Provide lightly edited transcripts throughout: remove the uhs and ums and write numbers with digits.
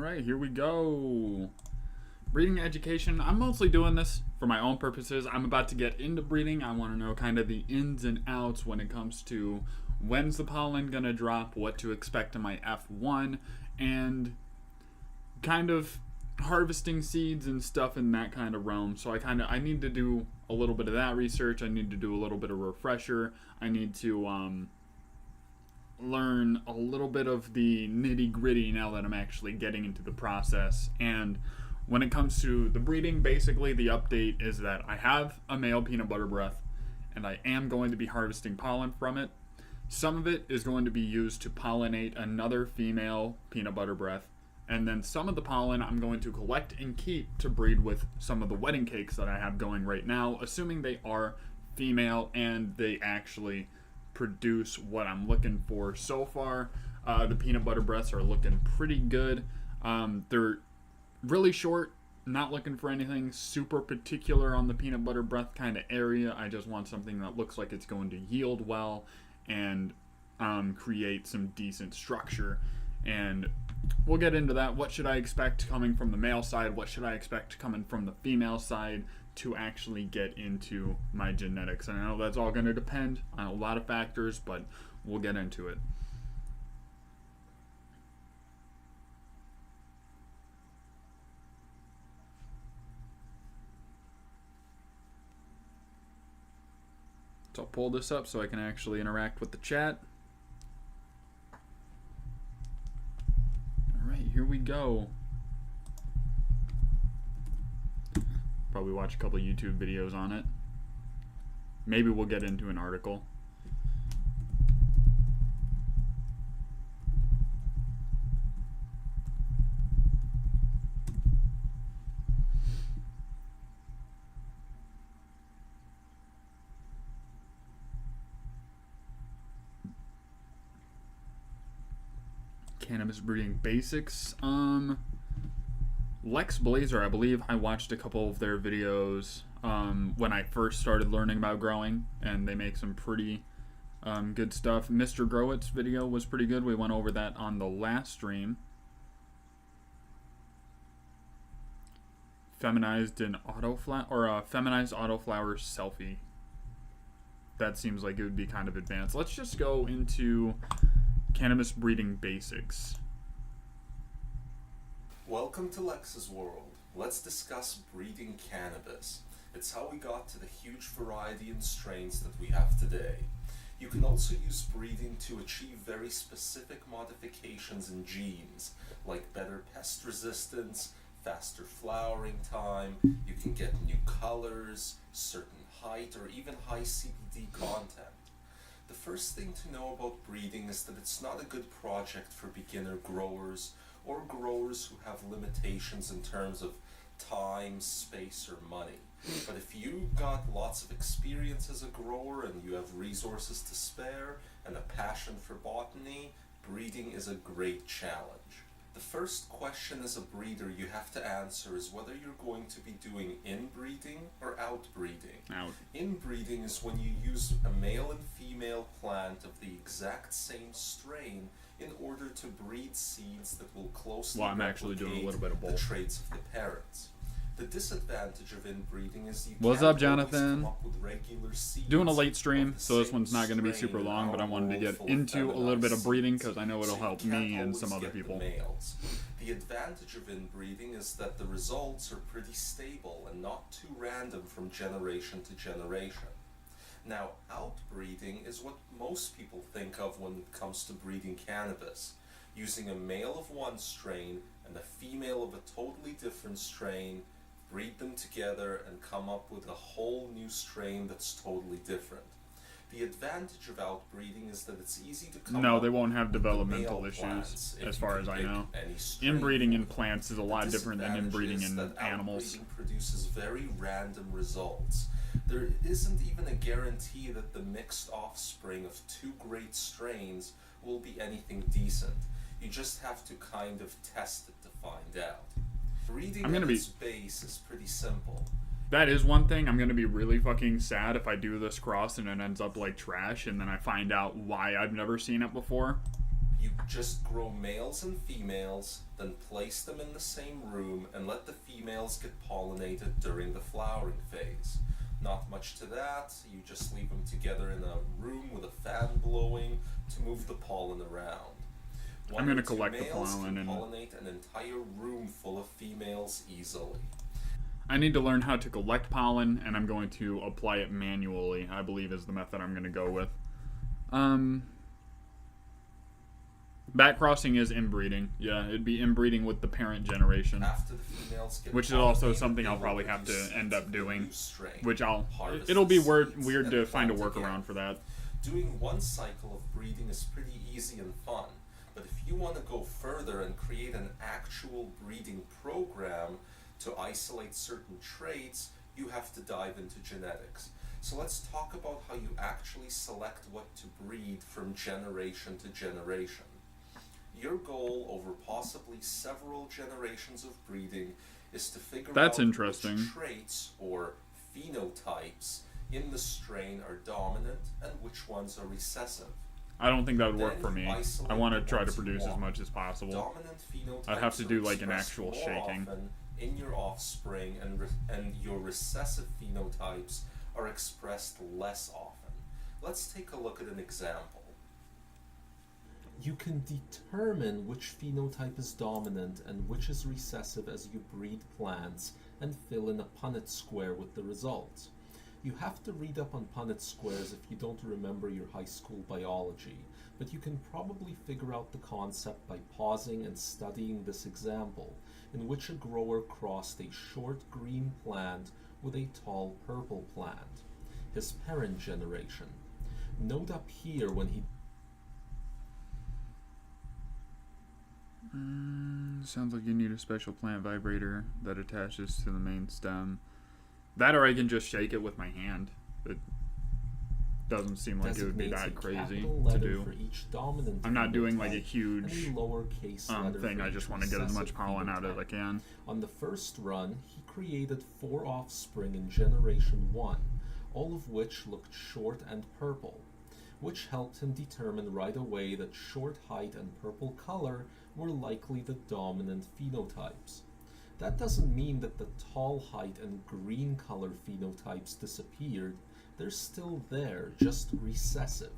Alright, here we go. Breeding education. I'm mostly doing this for my own purposes. I'm about to get into breeding. I want to know kind of the ins and outs when it comes to when's the pollen going to drop, what to expect in my F1, and kind of harvesting seeds and stuff in that kind of realm. So I need to do a little bit of that research. I need to do a little bit of refresher. I need to learn a little bit of the nitty gritty now that I'm actually getting into the process. And when it comes to the breeding, basically the update is that I have a male peanut butter breath and I am going to be harvesting pollen from it. Some of it is going to be used to pollinate another female peanut butter breath, and then some of the pollen I'm going to collect and keep to breed with some of the wedding cakes that I have going right now, assuming they are female and they actually produce what I'm looking for. So far, the peanut butter breaths are looking pretty good. They're really short, not looking for anything super particular on the peanut butter breath kind of area. I just want something that looks like it's going to yield well and create some decent structure. And we'll get into that. What should I expect coming from the male side? What should I expect coming from the female side to actually get into my genetics? And I know that's all going to depend on a lot of factors, but we'll get into it. So I'll pull this up so I can actually interact with the chat. Alright, here we go. Probably watch a couple of YouTube videos on it. Maybe we'll get into an article. Cannabis breeding basics. Lex Blazer, I believe I watched a couple of their videos when I first started learning about growing, and they make some pretty good stuff. Mr. Growit's video was pretty good. We went over that on the last stream. Feminized an autoflower, or a feminized autoflower selfie. That seems like it would be kind of advanced. Let's just go into cannabis breeding basics. Welcome to Lex's world. Let's discuss breeding cannabis. It's how we got to the huge variety and strains that we have today. You can also use breeding to achieve very specific modifications in genes, like better pest resistance, faster flowering time, you can get new colors, certain height, or even high CBD content. The first thing to know about breeding is that it's not a good project for beginner growers or growers who have limitations in terms of time, space, or money. But if you got lots of experience as a grower and you have resources to spare and a passion for botany, breeding is a great challenge. The first question as a breeder you have to answer is whether you're going to be doing inbreeding or outbreeding. Inbreeding is when you use a male and female plant of the exact same strain in order to breed seeds that will closely replicate the traits of the parents. The disadvantage of inbreeding is you What's can't up, Jonathan? come up with regular seeds. Doing a late stream, so this one's not going to be super long, but I wanted to get into a little bit of breeding because I know it'll help me and some other people. The advantage of inbreeding is that the results are pretty stable and not too random from generation to generation. Now, outbreeding is what most people think of when it comes to breeding cannabis, using a male of one strain and a female of a totally different strain, breed them together and come up with a whole new strain that's totally different. The advantage of outbreeding is that it's easy to come No, they won't have developmental issues, as far as I know. Inbreeding in plants is a lot different than inbreeding in animals. Outbreeding produces very random results. There isn't even a guarantee that the mixed offspring of two great strains will be anything decent. You just have to kind of test it to find out. Breeding at its base is pretty simple. That is one thing. I'm going to be really fucking sad if I do this cross and it ends up like trash and then I find out why I've never seen it before. You Just grow males and females, then place them in the same room and let the females get pollinated during the flowering phase. Not much to that, you just leave them together in a room with a fan blowing to move the pollen around. I'm going to collect the pollen and and pollinate an entire room full of females easily. I need to learn how to collect pollen, and I'm going to apply it manually, I believe is the method I'm going to go with. Bat crossing is inbreeding. Yeah, it'd be inbreeding with the parent generation. After the females get which is also something I'll probably have to end up doing. Which it'll be weird to find a workaround for that. Doing one cycle of breeding is pretty easy and fun, but if you want to go further and create an actual breeding program to isolate certain traits, you have to dive into genetics. So let's talk about how you actually select what to breed from generation to generation. Your goal over possibly several generations of breeding is to figure out which traits or phenotypes in the strain are dominant and which ones are recessive. I don't think that would work for me. I want to try to produce as much as possible. Dominant phenotypes I'd have to do like an actual shaking. In your offspring, and your recessive phenotypes are expressed less often. Let's take a look at an example. You can determine which phenotype is dominant and which is recessive as you breed plants and fill in a Punnett square with the results. You have to read up on Punnett squares if you don't remember your high school biology, but you can probably figure out the concept by pausing and studying this example, in which a grower crossed a short green plant with a tall purple plant, his parent generation. Note up here when he sounds like you need a special plant vibrator that attaches to the main stem. That or I can just shake it with my hand. It doesn't seem like it would be that crazy to do. I'm not doing like a huge thing. I just want to get as much pollen out as I can. On the first run, he created 4 offspring in generation 1, all of which looked short and purple, which helped him determine right away that short height and purple color were likely the dominant phenotypes. That doesn't mean that the tall height and green color phenotypes disappeared. They're still there, just recessive.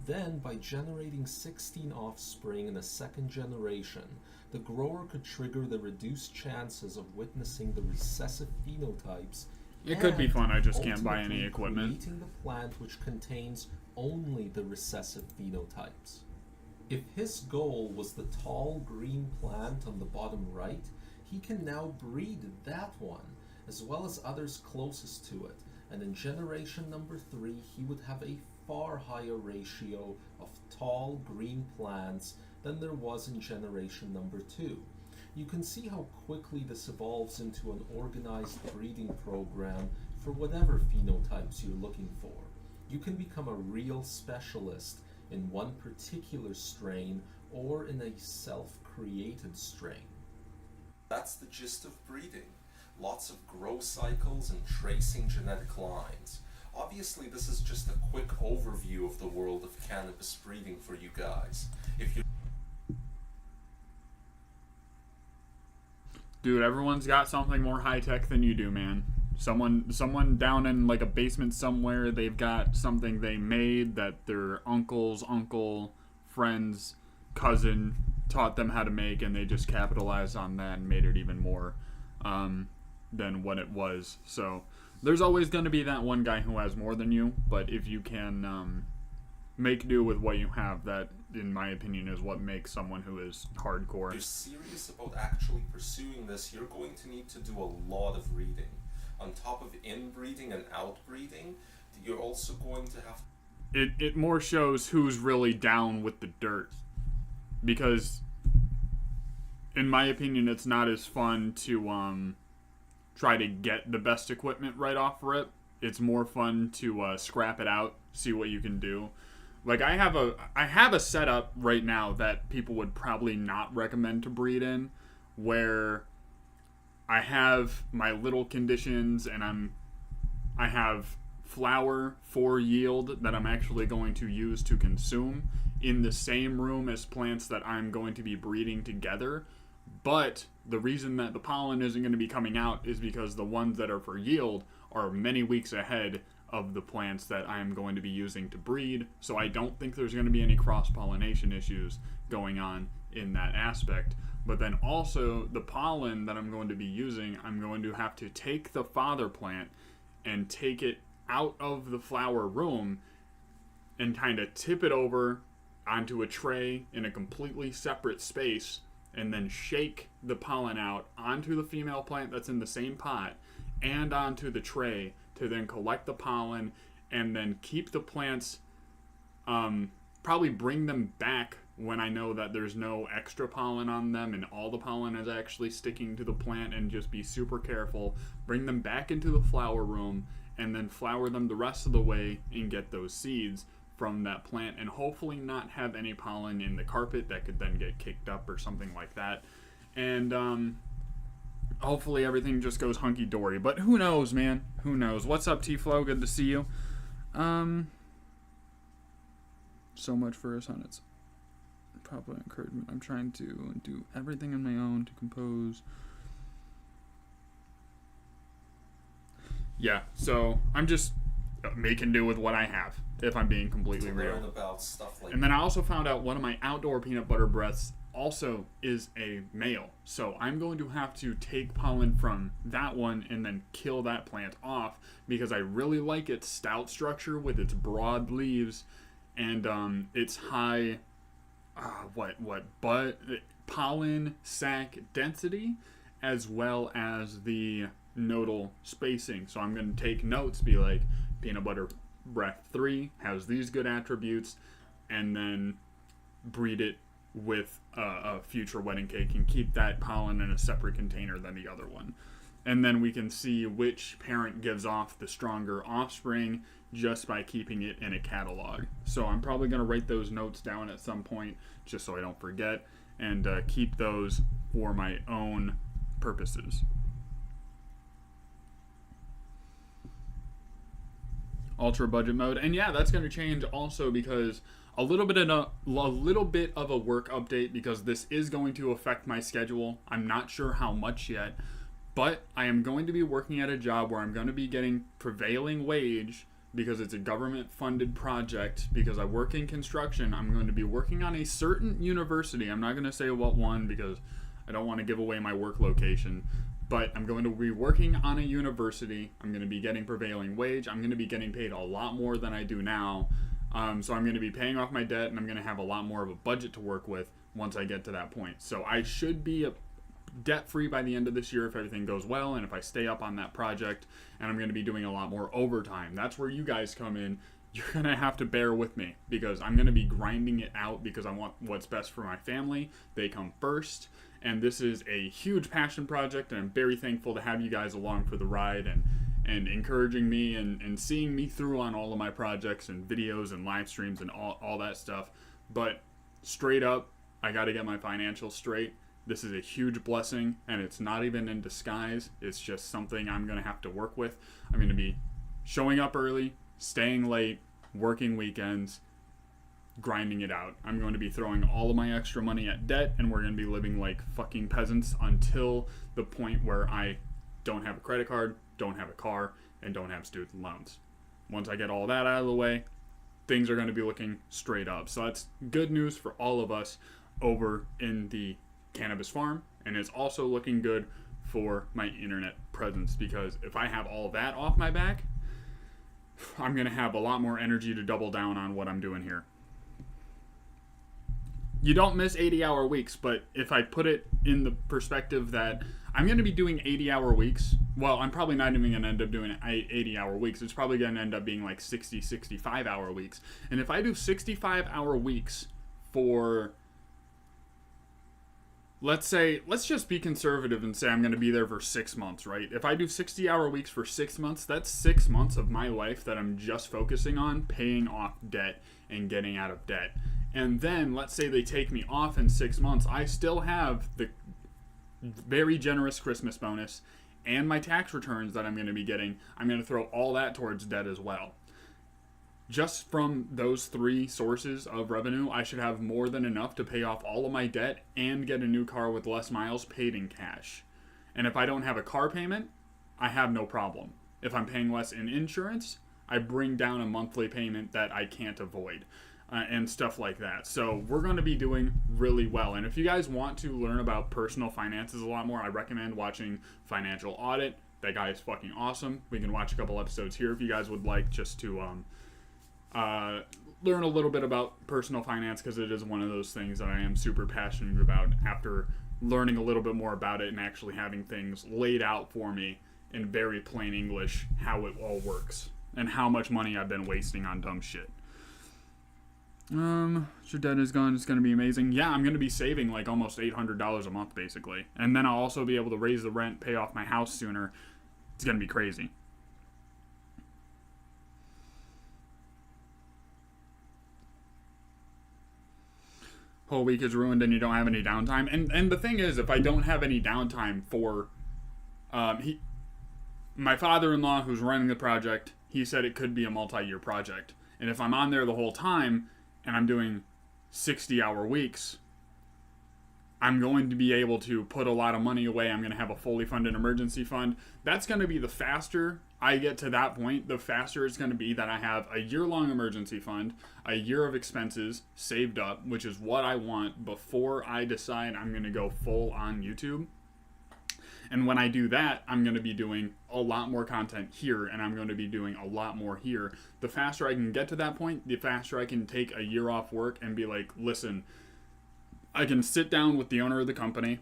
Then, by generating 16 offspring in a second generation, the grower could trigger the reduced chances of witnessing the recessive phenotypes. It could be fun, I just can't buy any equipment. Creating the plant which contains only the recessive phenotypes. If his goal was the tall green plant on the bottom right, he can now breed that one, as well as others closest to it, and in generation number 3 he would have a far higher ratio of tall green plants than there was in generation number 2. You can see how quickly this evolves into an organized breeding program for whatever phenotypes you're looking for. You can become a real specialist in one particular strain or in a self-created strain. That's the gist of breeding. Lots of grow cycles and tracing genetic lines. Obviously, this is just a quick overview of the world of cannabis breeding for you guys. Dude, everyone's got something more high-tech than you do, man. Someone down in like a basement somewhere, they've got something they made that their uncle's uncle, friend's cousin taught them how to make, and they just capitalized on that and made it even more than what it was. So there's always going to be that one guy who has more than you, but if you can make do with what you have, that, in my opinion, is what makes someone who is hardcore. If you're serious about actually pursuing this, you're going to need to do a lot of reading. On top of inbreeding and outbreeding, you're also going to have... It more shows who's really down with the dirt. Because, in my opinion, it's not as fun to try to get the best equipment right off rip. It's more fun to scrap it out, see what you can do. Like, I have a setup right now that people would probably not recommend to breed in, where I have my little conditions and I have flower for yield that I'm actually going to use to consume in the same room as plants that I'm going to be breeding together. But the reason that the pollen isn't going to be coming out is because the ones that are for yield are many weeks ahead of the plants that I am going to be using to breed. So I don't think there's going to be any cross-pollination issues going on in that aspect. But then also the pollen that I'm going to be using, I'm going to have to take the father plant and take it out of the flower room and kind of tip it over onto a tray in a completely separate space, and then shake the pollen out onto the female plant that's in the same pot and onto the tray to then collect the pollen and then keep the plants, probably bring them back when I know that there's no extra pollen on them and all the pollen is actually sticking to the plant, and just be super careful, bring them back into the flower room and then flower them the rest of the way and get those seeds from that plant, and hopefully not have any pollen in the carpet that could then get kicked up or something like that. And hopefully everything just goes hunky-dory. But who knows, man? Who knows? What's up, T-Flow? Good to see you. So much for us on its proper encouragement. I'm trying to do everything on my own to compose. Yeah, so I'm just making do with what I have, if I'm being completely real. About stuff like and then I also found out one of my outdoor peanut butter breaths also is a male. So I'm going to have to take pollen from that one and then kill that plant off, because I really like its stout structure with its broad leaves and its high pollen sac density, as well as the nodal spacing. So I'm going to take notes, be like, peanut butter breath 3 has these good attributes, and then breed it with a future wedding cake and keep that pollen in a separate container than the other one. And then we can see which parent gives off the stronger offspring just by keeping it in a catalog. So I'm probably going to write those notes down at some point just so I don't forget, and keep those for my own purposes. Ultra budget mode, and yeah, that's going to change also, because a little bit of a work update, because this is going to affect my schedule. I'm not sure how much yet, but I am going to be working at a job where I'm going to be getting prevailing wage, because it's a government funded project. Because I work in construction, I'm going to be working on a certain university. I'm not going to say what one, because I don't want to give away my work location. But I'm going to be working on a university. I'm going to be getting prevailing wage. I'm going to be getting paid a lot more than I do now. So I'm going to be paying off my debt, and I'm going to have a lot more of a budget to work with once I get to that point. So I should be debt-free by the end of this year if everything goes well, and if I stay up on that project. And I'm going to be doing a lot more overtime. That's where you guys come in. You're going to have to bear with me, because I'm going to be grinding it out, because I want what's best for my family. They come first. And this is a huge passion project, and I'm very thankful to have you guys along for the ride and encouraging me and seeing me through on all of my projects and videos and live streams and all that stuff. But straight up, I got to get my financials straight. This is a huge blessing, and it's not even in disguise. It's just something I'm going to have to work with. I'm going to be showing up early, staying late, working weekends, grinding it out. I'm going to be throwing all of my extra money at debt, and we're going to be living like fucking peasants until the point where I don't have a credit card, don't have a car, and don't have student loans. Once I get all that out of the way, things are going to be looking straight up. So that's good news for all of us over in the cannabis farm, and it's also looking good for my internet presence, because if I have all that off my back, I'm going to have a lot more energy to double down on what I'm doing here. You don't miss 80-hour weeks, but if I put it in the perspective that I'm going to be doing 80-hour weeks, well, I'm probably not even going to end up doing 80-hour weeks. It's probably going to end up being like 60, 65-hour weeks. And if I do 65-hour weeks for, let's just be conservative and say I'm going to be there for 6 months, right? If I do 60-hour weeks for 6 months, that's 6 months of my life that I'm just focusing on paying off debt and getting out of debt. And then, let's say they take me off in 6 months, I still have the very generous Christmas bonus and my tax returns that I'm going to be getting. I'm going to throw all that towards debt as well. just from those 3 sources of revenue, I should have more than enough to pay off all of my debt and get a new car with less miles paid in cash. And if I don't have a car payment, I have no problem. If I'm paying less in insurance, I bring down a monthly payment that I can't avoid, and stuff like that. So we're going to be doing really well. And if you guys want to learn about personal finances a lot more, I recommend watching Financial Audit. That guy is fucking awesome. We can watch a couple episodes here if you guys would like, just to learn a little bit about personal finance, because it is one of those things that I am super passionate about after learning a little bit more about it and actually having things laid out for me in very plain English, how it all works and how much money I've been wasting on dumb shit. Your debt is gone. It's going to be amazing. Yeah, I'm going to be saving like almost $800 a month basically. And then I'll also be able to raise the rent, pay off my house sooner. It's going to be crazy. Whole week is ruined and you don't have any downtime. And the thing is, if I don't have any downtime for my father-in-law who's running the project, he said it could be a multi-year project. And if I'm on there the whole time and I'm doing 60-hour weeks, I'm going to be able to put a lot of money away. I'm going to have a fully funded emergency fund. That's going to be, the faster I get to that point, the faster it's going to be that I have a year-long emergency fund, a year of expenses saved up, which is what I want before I decide I'm going to go full on YouTube. And when I do that, I'm going to be doing a lot more content here, and I'm going to be doing a lot more here. The faster I can get to that point, the faster I can take a year off work and be like, listen, I can sit down with the owner of the company,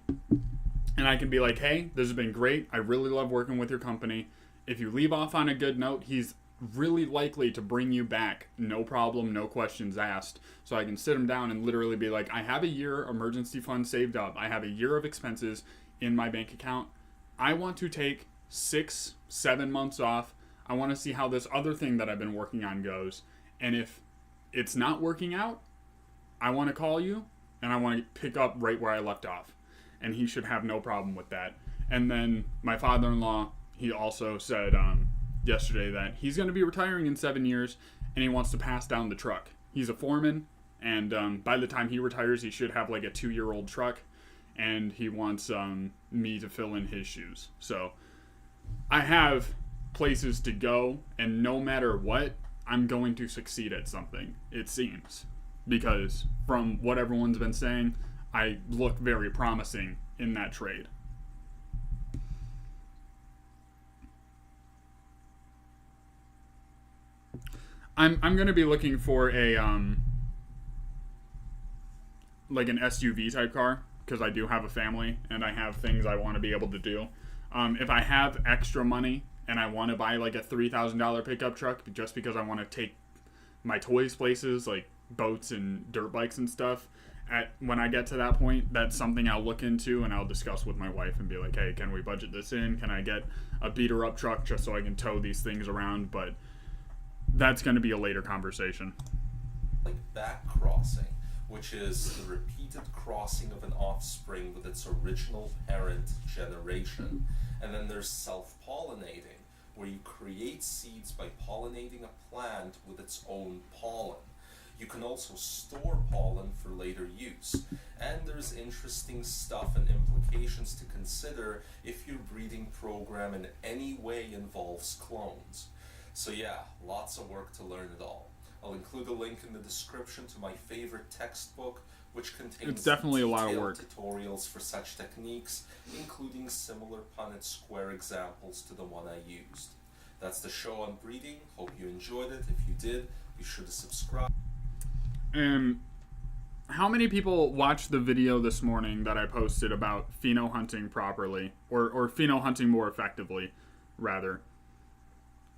and I can be like, hey, this has been great. I really love working with your company. If you leave off on a good note, he's really likely to bring you back. No problem, no questions asked. So I can sit him down and literally be like, I have a year emergency fund saved up. I have a year of expenses in my bank account. I want to take 6-7 months off. I want to see how this other thing that I've been working on goes. And if it's not working out, I want to call you and I want to pick up right where I left off. And he should have no problem with that. And then my father-in-law, he also said yesterday that he's going to be retiring in 7 years and he wants to pass down the truck. He's a foreman, and by the time he retires, he should have like a 2-year-old truck. And he wants me to fill in his shoes. So I have places to go, and no matter what, I'm going to succeed at something, it seems. Because from what everyone's been saying, I look very promising in that trade. I'm going to be looking for a like an SUV type car, because I do have a family and I have things I want to be able to do. If I have extra money and I want to buy like a $3,000 pickup truck just because I want to take my toys places, like boats and dirt bikes and stuff, when I get to that point, that's something I'll look into and I'll discuss with my wife and be like, hey, can we budget this in? Can I get a beater up truck just so I can tow these things around? But that's going to be a later conversation. Like back crossing, which is the repeated crossing of an offspring with its original parent generation. And then there's self-pollinating, where you create seeds by pollinating a plant with its own pollen. You can also store pollen for later use. And there's interesting stuff and implications to consider if your breeding program in any way involves clones. So yeah, lots of work to learn it all. I'll include a link in the description to my favorite textbook, which contains it's definitely a lot of work. Tutorials for such techniques, including similar Punnett square examples to the one I used. That's the show on breeding. Hope you enjoyed it. If you did, be sure to subscribe. How many people watched the video this morning that I posted about pheno hunting properly, or pheno hunting more effectively, rather?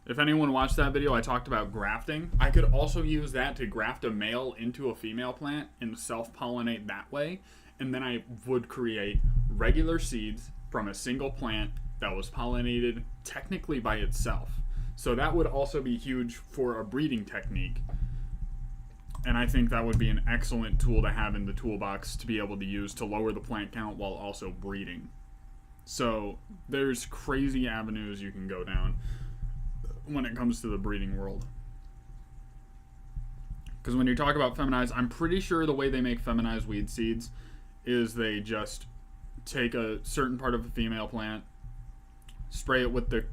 If anyone watched that video, I talked about grafting. I could also use that to graft a male into a female plant and self-pollinate that way. And then I would create regular seeds from a single plant that was pollinated technically by itself. So that would also be huge for a breeding technique. And I think that would be an excellent tool to have in the toolbox to be able to use to lower the plant count while also breeding. So there's crazy avenues you can go down when it comes to the breeding world. Because when you talk about feminized, I'm pretty sure the way they make feminized weed seeds is they just take a certain part of a female plant, spray it with the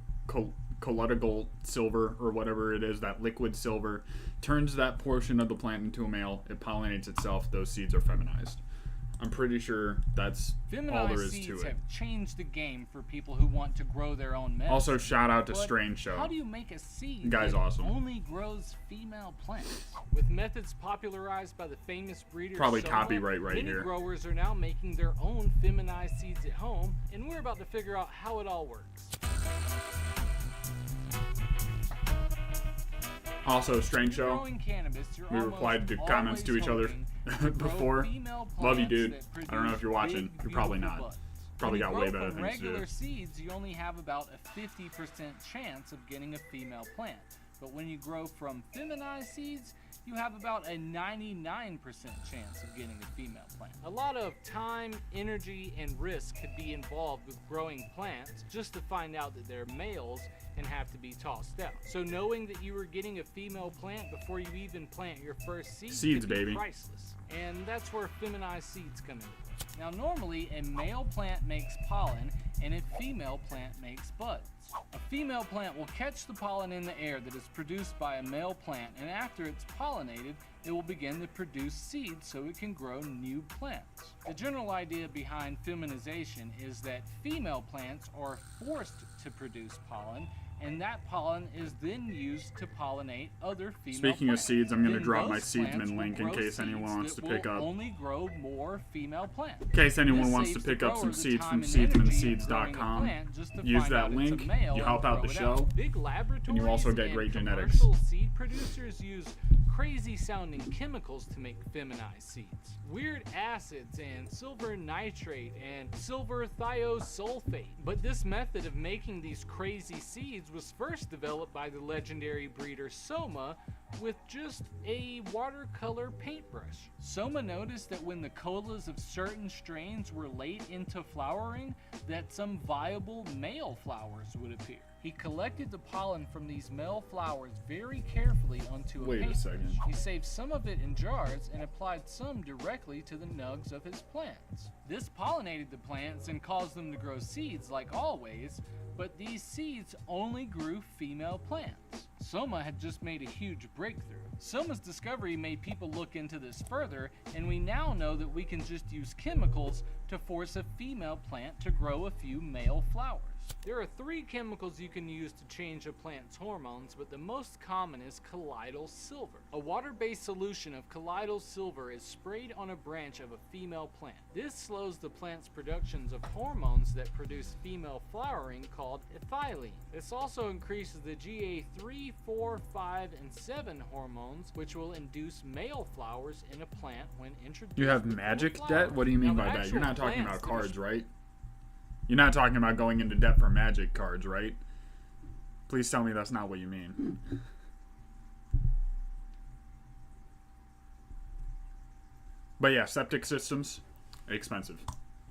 colloidal silver or whatever it is, that liquid silver, turns that portion of the plant into a male, it pollinates itself, those seeds are feminized. I'm pretty sure that's all there is to it. Feminized seeds have changed the game for people who want to grow their own medicine. Also, shout out to Strange Show. How do you make a seed Guy's that awesome. only grows female plants? With methods popularized by the famous breeder Probably Soma, copyright right many here. growers are now making their own feminized seeds at home, and we're about to figure out how it all works. Also, Strange Show. Growing cannabis, you're We replied to almost comments to each other hoping to grow before. female Love you, plants dude. that I don't know if you're produce watching. big, You're probably beautiful not. buds. Probably When got you way grow better from things to do. regular seeds, you only have about a 50% chance of getting a female plant. But when you grow from feminized seeds, you have about a 99% chance of getting a female plant. A lot of time, energy, and risk could be involved with growing plants just to find out that they're males and have to be tossed out. So knowing that you were getting a female plant before you even plant your first seeds could be baby. priceless. And that's where feminized seeds come into play. Now normally a male plant makes pollen and a female plant makes buds. A female plant will catch the pollen in the air that is produced by a male plant, and after it's pollinated, it will begin to produce seeds so it can grow new plants. The general idea behind feminization is that female plants are forced to produce pollen, and that pollen is then used to pollinate other female Speaking plants. of seeds, I'm going to Then drop my those seedsman plants will link in grow case anyone seeds wants to that pick will up. only grow more female plants. In case anyone This wants to saves pick the up some grower the seeds from time and energy of growing a seedsmanseeds.com. plant just to Use find that out it's a link. male You help and out the grow it show. Big laboratories And you also get and great genetics. commercial seed producers use crazy sounding chemicals to make feminized seeds. Weird acids and silver nitrate and silver thiosulfate. But this method of making these crazy seeds was first developed by the legendary breeder Soma with just a watercolor paintbrush. Soma noticed that when the colas of certain strains were late into flowering, that some viable male flowers would appear. He collected the pollen from these male flowers very carefully onto a Wait a paintbrush. second. He saved some of it in jars and applied some directly to the nugs of his plants. This pollinated the plants and caused them to grow seeds like always, but these seeds only grew female plants. Soma had just made a huge breakthrough. Soma's discovery made people look into this further, and we now know that we can just use chemicals to force a female plant to grow a few male flowers. There are 3 chemicals you can use to change a plant's hormones, but the most common is colloidal silver. A water-based solution of colloidal silver is sprayed on a branch of a female plant. This slows the plant's productions of hormones that produce female flowering called ethylene. This also increases the GA3, 4, 5, and 7 hormones, which will induce male flowers in a plant when introduced. You have before magic flowering. debt? What do you mean Now, the by that? actual You're not talking plants about that cards, are right? You're not talking about going into debt for magic cards, right? Please tell me that's not what you mean. But yeah, septic systems, expensive.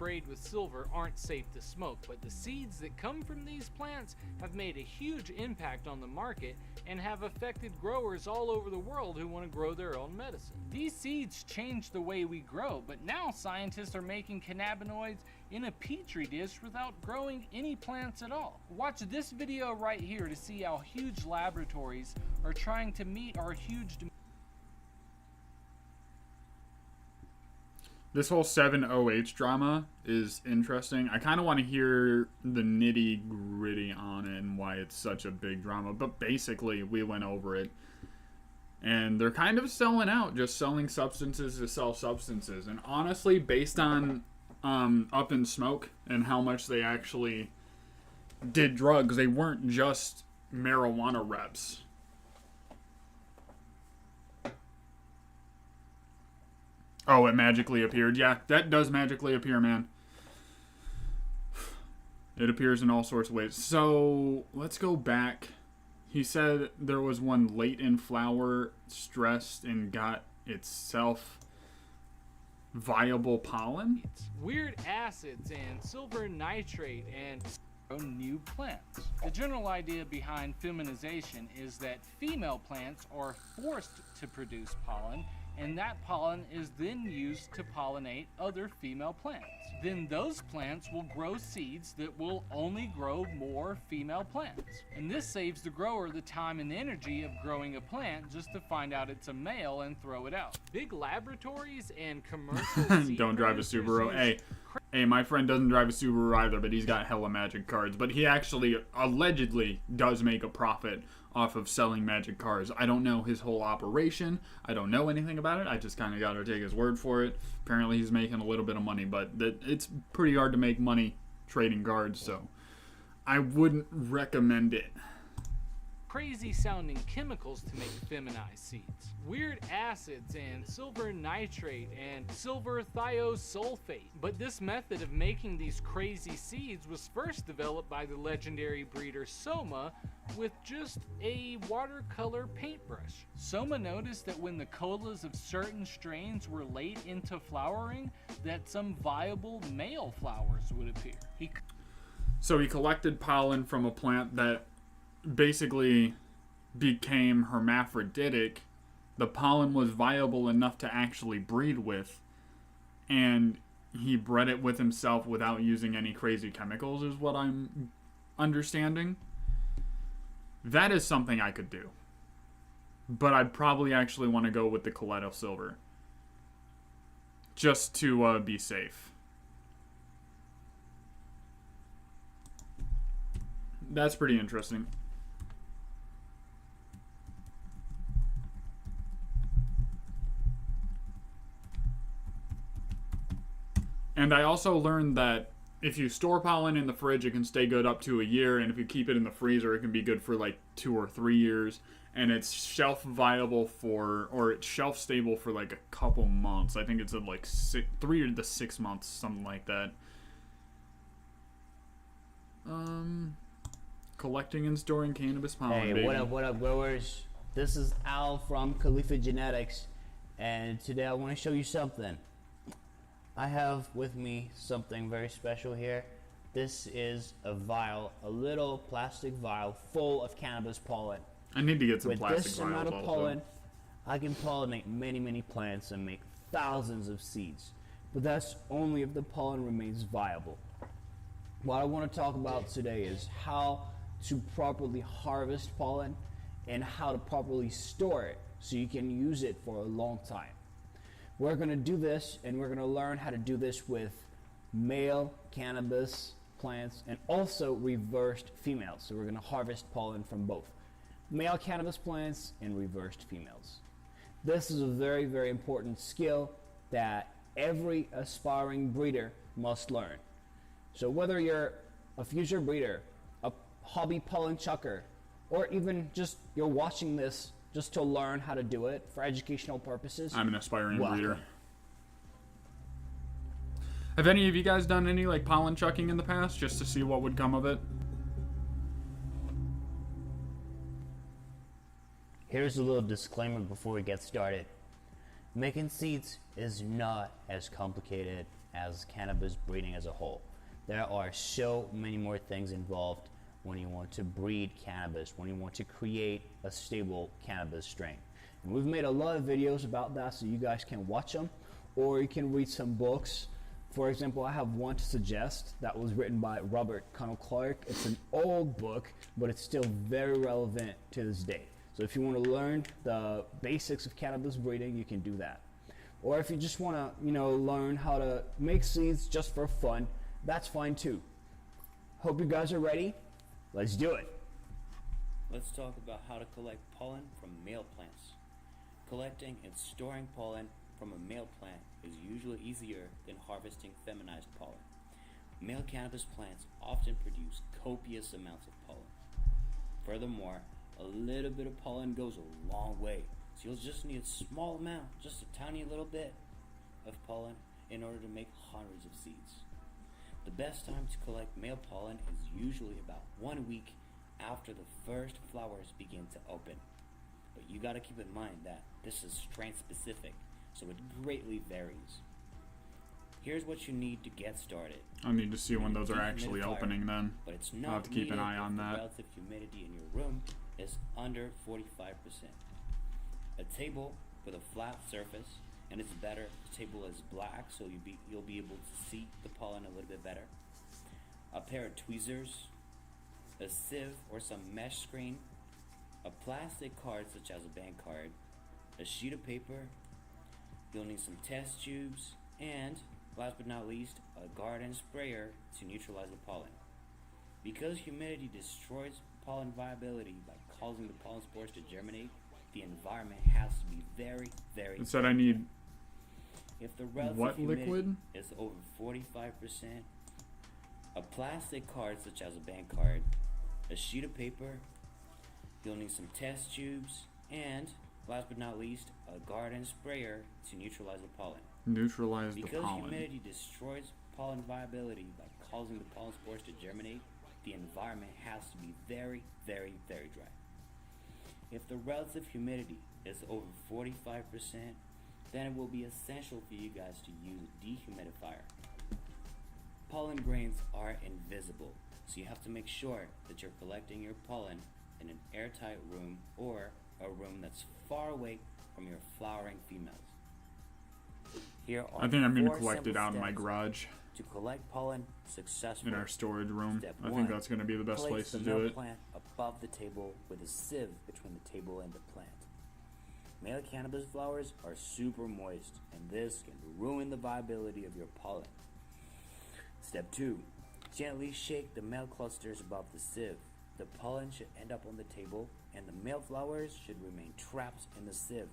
sprayed with silver aren't safe to smoke, but the seeds that come from these plants have made a huge impact on the market and have affected growers all over the world who want to grow their own medicine. These seeds change the way we grow, but now scientists are making cannabinoids in a petri dish without growing any plants at all. Watch this video right here to see how huge laboratories are trying to meet our huge demand. This whole 7OH drama is interesting. I kind of want to hear the nitty gritty on it and why it's such a big drama. But basically, we went over it. And they're kind of selling out, just selling substances to sell substances. And honestly, based on Up in Smoke and how much they actually did drugs, they weren't just marijuana reps. Oh, it magically appeared. Yeah, that does magically appear, man. It appears in all sorts of ways. So, let's go back. He said there was one late in flower, stressed, and got itself viable pollen. Weird acids and silver nitrate and new plants. The general idea behind feminization is that female plants are forced to produce pollen, and that pollen is then used to pollinate other female plants. Then those plants will grow seeds that will only grow more female plants. And this saves the grower the time and energy of growing a plant just to find out it's a male and throw it out. Big laboratories and commercial seed Don't drive a producers Subaru. use Hey, my friend doesn't drive a Subaru either, but he's got hella magic cards. But he actually allegedly does make a profit off of selling magic cards. I don't know his whole operation. I don't know anything about it. I just kind of got to take his word for it. Apparently he's making a little bit of money, but it's pretty hard to make money trading cards, so I wouldn't recommend it. crazy sounding chemicals to make feminized seeds. Weird acids and silver nitrate and silver thiosulfate. But this method of making these crazy seeds was first developed by the legendary breeder Soma with just a watercolor paintbrush. Soma noticed that when the colas of certain strains were late into flowering, that some viable male flowers would appear. So he collected pollen from a plant that basically became hermaphroditic. The pollen was viable enough to actually breed with, and he bred it with himself without using any crazy chemicals, is what I'm understanding. That is something I could do. But I'd probably actually want to go with the Colloidal Silver, just to be safe. That's pretty interesting. And I also learned that if you store pollen in the fridge, it can stay good up to a year, and if you keep it in the freezer, it can be good for like 2 or 3 years, and it's shelf viable for, or it's shelf stable for like a couple months. I think it's at like 3 to 6 months, something like that. Collecting and storing cannabis pollen. Hey, baby. what up, growers? This is Al from Khalifa Genetics, and today I want to show you something. I have with me something very special here. This is a vial, a little plastic vial full of cannabis pollen. I need to get some With plastic this vials amount of also. pollen, I can pollinate many plants and make thousands of seeds. But that's only if the pollen remains viable. What I want to talk about today is how to properly harvest pollen and how to properly store it so you can use it for a long time. We're going to do this, and we're going to learn how to do this with male cannabis plants and also reversed females. So we're going to harvest pollen from both male cannabis plants and reversed females. This is a very important skill that every aspiring breeder must learn. So whether you're a future breeder, a hobby pollen chucker, or even just you're watching this just to learn how to do it for educational purposes, I'm an aspiring welcome. breeder. Have any of you guys done any like pollen chucking in the past just to see what would come of it? Here's a little disclaimer before we get started. Making seeds is not as complicated as cannabis breeding as a whole. There are so many more things involved when you want to breed cannabis, when you want to create a stable cannabis strain. And we've made a lot of videos about that, so you guys can watch them, or you can read some books. For example, I have one to suggest that was written by Robert Connell Clark. It's an old book, but it's still very relevant to this day. So if you want to learn the basics of cannabis breeding, you can do that. Or if you just want to, learn how to make seeds just for fun, that's fine too. Hope you guys are ready. Let's do it. Let's talk about how to collect pollen from male plants. Collecting and storing pollen from a male plant is usually easier than harvesting feminized pollen. Male cannabis plants often produce copious amounts of pollen. Furthermore, a little bit of pollen goes a long way, so you'll just need a small amount, just a tiny little bit of pollen in order to make hundreds of seeds. The best time to collect male pollen is usually about 1 week after the first flowers begin to open. But you gotta keep in mind that this is strain specific, so it greatly varies. Here's what you need to get started. I need to see when those are actually opening then. But it's I'll not have to keep an needed eye on if the that. relative humidity in your room is under 45%. A table with a flat surface, and it's better if the table is black so you'll be able to see the pollen a little bit better. A pair of tweezers, a sieve or some mesh screen, a plastic card such as a bank card, a sheet of paper, you'll need some test tubes, and last but not least, a garden sprayer to neutralize the pollen. Because humidity destroys pollen viability by causing the pollen spores to germinate, the environment has to be very, very It said I need if the relative what humidity liquid? is over 45%, a plastic card such as a bank card, a sheet of paper, you'll need some test tubes, and last but not least, a garden sprayer to neutralize the pollen. Neutralize the Because pollen. humidity destroys pollen viability by causing the pollen spores to germinate, the environment has to be very, very, very dry. If the relative humidity is over 45%, then it will be essential for you guys to use a dehumidifier. Pollen grains are invisible, so you have to make sure that you're collecting your pollen in an airtight room or a room that's far away from your flowering females. Here are I think I'm going to 4 collect it simple out in my steps garage to collect pollen successfully. in our storage room. Step I think 1, that's going to be the best place place to the do male it. plant above the table with a sieve between the table and the plant. Male cannabis flowers are super moist, and this can ruin the viability of your pollen. Step 2, gently shake the male clusters above the sieve. The pollen should end up on the table, and the male flowers should remain trapped in the sieve.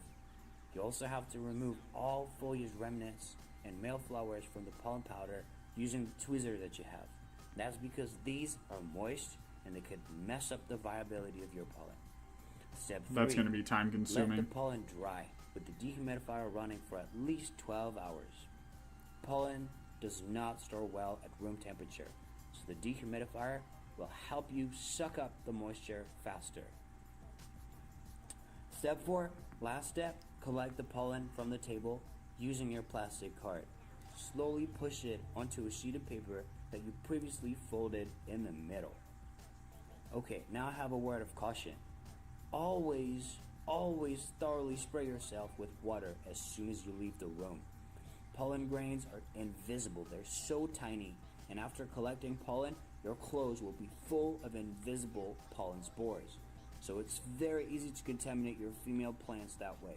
You also have to remove all foliage remnants and male flowers from the pollen powder using the tweezer that you have. That's because these are moist and they could mess up the viability of your pollen. Step 3. That's going to be time Let the consuming. pollen dry with the dehumidifier running for at least 12 hours. Pollen does not store well at room temperature, so the dehumidifier will help you suck up the moisture faster. Step 4, last step, collect the pollen from the table using your plastic card. Slowly push it onto a sheet of paper that you previously folded in the middle. Okay, now I have a word of caution. Always thoroughly spray yourself with water as soon as you leave the room. Pollen grains are invisible, they're so tiny, and after collecting pollen, your clothes will be full of invisible pollen spores. So it's very easy to contaminate your female plants that way.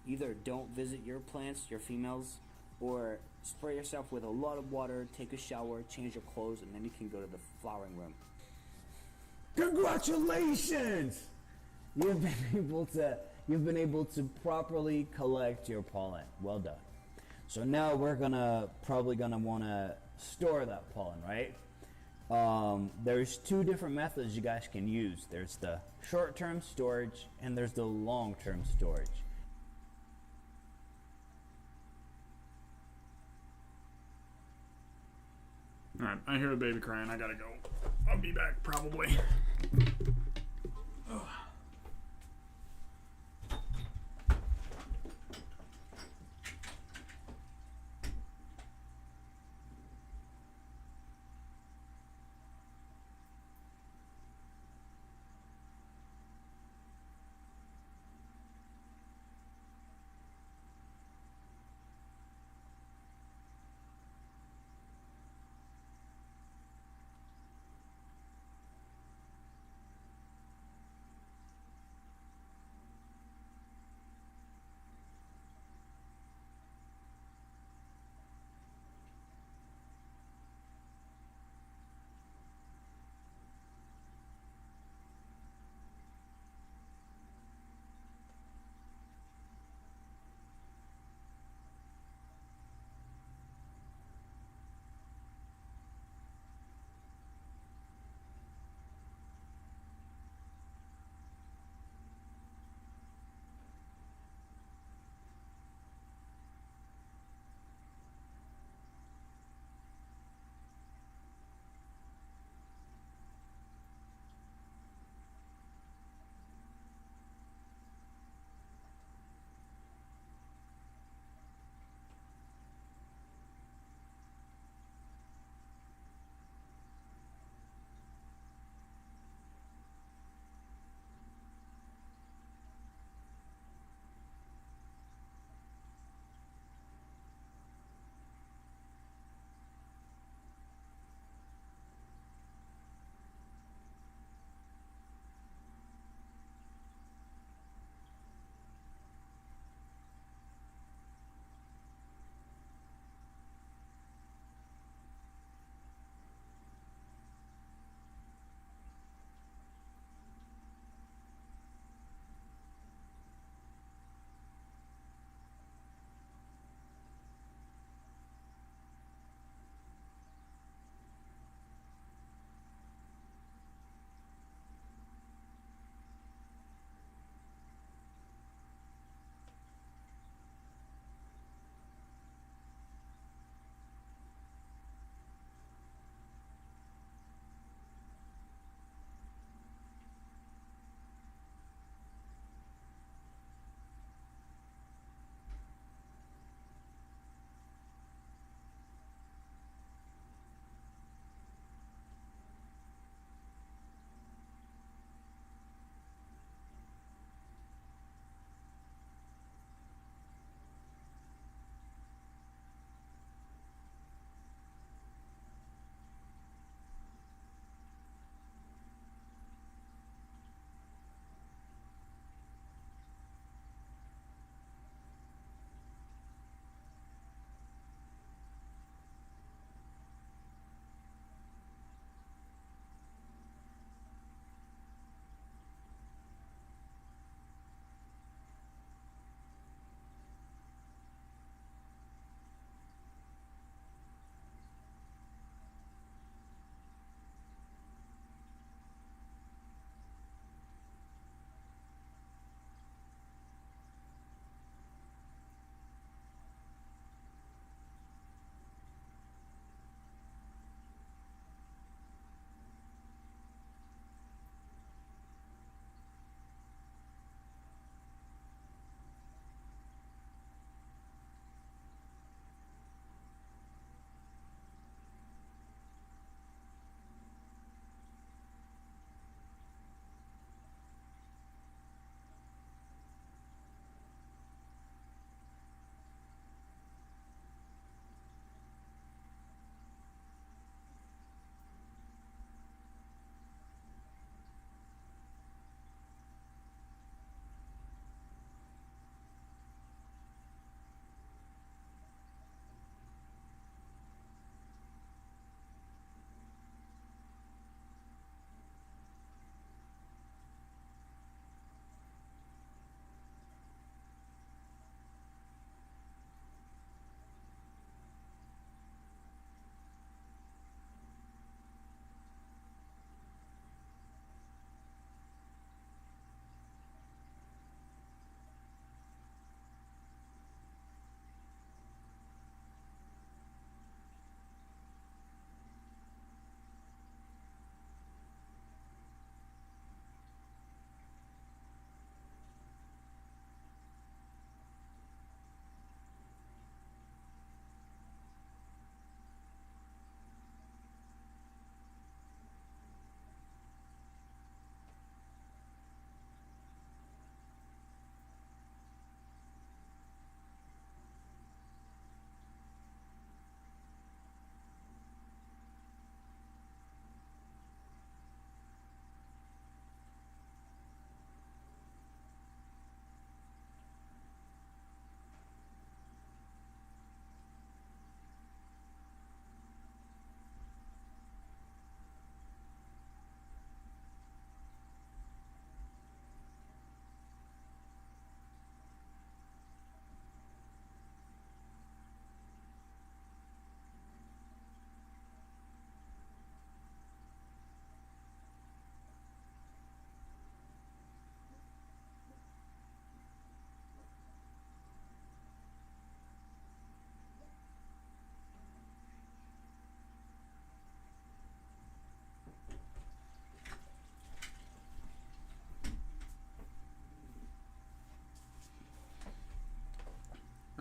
Either don't visit your plants, your females, or spray yourself with a lot of water, take a shower, change your clothes, and then you can go to the flowering room. Congratulations! You've been able to properly collect your pollen. Well done. So now we're probably gonna wanna store that pollen, right? There's 2 different methods you guys can use. There's the short-term storage and there's the long-term storage. Alright, I hear the baby crying. I gotta go. I'll be back probably. Ugh.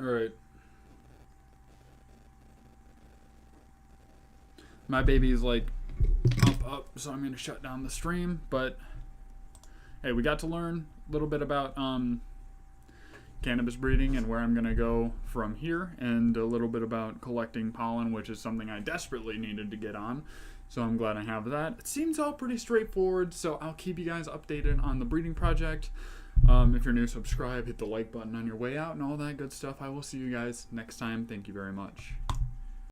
Alright. My baby is like up, so I'm gonna shut down the stream. But hey, we got to learn a little bit about cannabis breeding and where I'm gonna go from here, and a little bit about collecting pollen, which is something I desperately needed to get on. So I'm glad I have that. It seems all pretty straightforward, so I'll keep you guys updated on the breeding project. If you're new, subscribe, hit the like button on your way out, and all that good stuff. I will see you guys next time. Thank you very much.